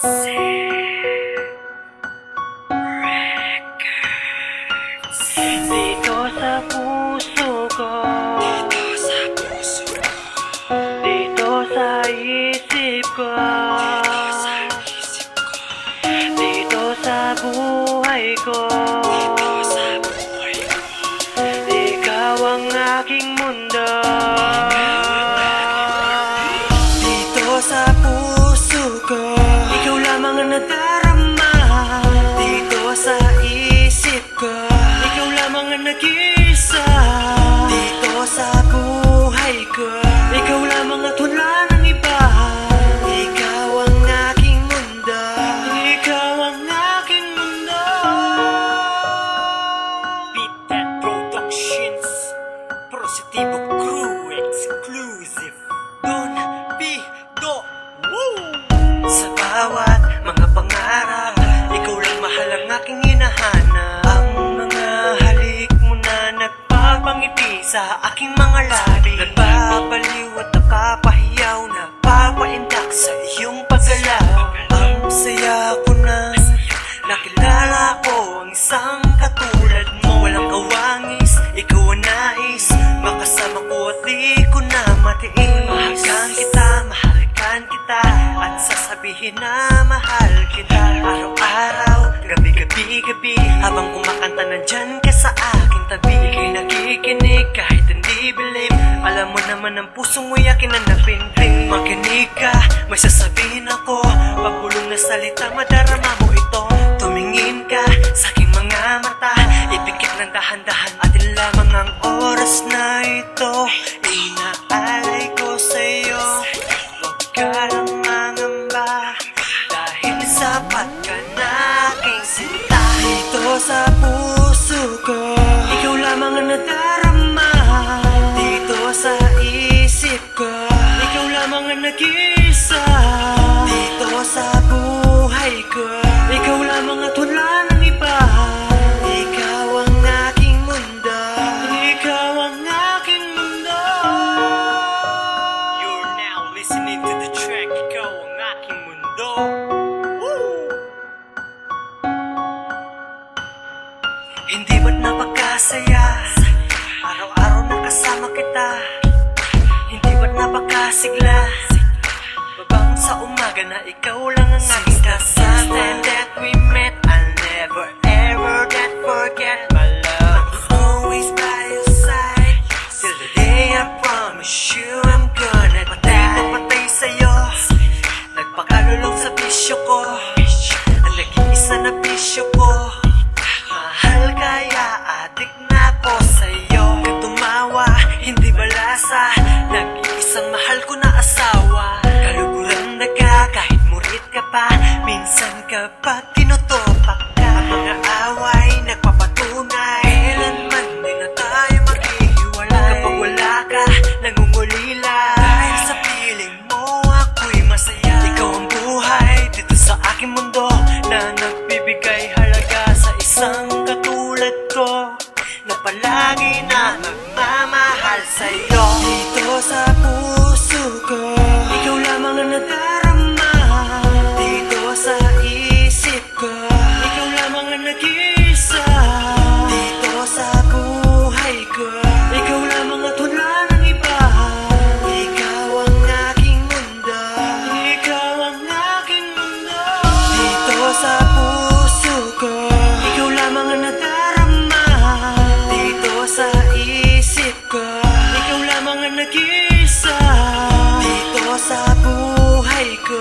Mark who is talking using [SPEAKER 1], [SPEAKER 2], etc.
[SPEAKER 1] Dito sa puso ko, dito sa isip ko, dito sa buhay ko, ikaw ang aking mundo. Dito sa puso ko, ikaw lamang ang nadarama. Dito sa isip ko, ikaw lamang ang nag-iisa. Dito sa buhay ko, ikaw lamang at wala nang iba. Ikaw ang aking mundo, ikaw ang aking mundo.
[SPEAKER 2] Beat That Productions, Positivo Crew Exclusive.
[SPEAKER 1] Don Pido, woo! Sa bawat mga pangarap, ikaw lang mahal ang aking hinahanap. Ang mga halik mo na nagpapangiti sa aking mga labi, nagpapaliw at napapahiyaw, napapaindak sa iyong paggalaw. Ang saya ko nang nakilala ko ang isang katulad mo. Walang kawangis, ikaw ang nais makasama ko at di ko na matiis. Mahalkan kita, mahalkan kita, at sasabihin na mahal kita. Araw-araw, gabi-gabi, habang kumakanta nandyan ka sa aking tabi. Ika'y nakikinig kahit hindi believe. Alam mo naman ang pusong mo'y akin ang napindig. Makinig ka, may sasabihin ako, pagulong na salita, madarama mo ito. Tumingin ka sa aking mga mata, ipikit ng dahan-dahan, atin lamang ang oras na ito. Inaalay ko sa'yo, huwag ka lang mangamba, dahil sapat ka na aking sinta. Dito sa puso ko, ikaw lamang ang nadarama. Dito sa isip ko, ikaw lamang ang nag-iisa. Dito sa buhay ko, ikaw lamang at wala nang iba. Ikaw ang aking mundo, ikaw ang aking mundo.
[SPEAKER 2] You're now listening to the track Ikaw ang aking mundo.
[SPEAKER 1] Hindi ba't napagkasaya, araw-araw nakasama kita? Hindi ba't napakasigla, babang sa umaga na ikaw lang ang aking kasama? Since that we met, I'll never ever that forget my love. I'm always by your side, till the day I promise you I'm gonna patay na patay sa'yo. Nagpakalulong sa bisyo ko, ang nag-iisa na bisyo ko. Mahal kaya adik na ako sa'yo. Kung tumawa, hindi balasa, nag-iisang mahal ko na asawa. Kaluguran na ka, kahit murit ka pa, minsan kapag tinutopak ka. Ang mga away, nagpapatunay, kailanman di na tayo maghihiwalay. Kapag wala ka, nangungulila, dahil sa piling mo ako'y masaya. Ikaw ang buhay dito sa aking mundo, na nagbibigay halaga sa isang katulad ko, na palagi na magmamahal sa'yo. Dito sa puso ko, ikaw lamang ang nadarama. Dito sa isip ko, ikaw lamang ang nag-iisa. Dito sa buhay ko, ikaw lamang at wala nang iba. Ikaw ang aking mundo, ikaw ang aking mundo. Dito sa puso ko, ikaw lamang ang nadarama. Dito sa isip ko, ikaw lamang ang nag-iisa. Dito sa buhay ko,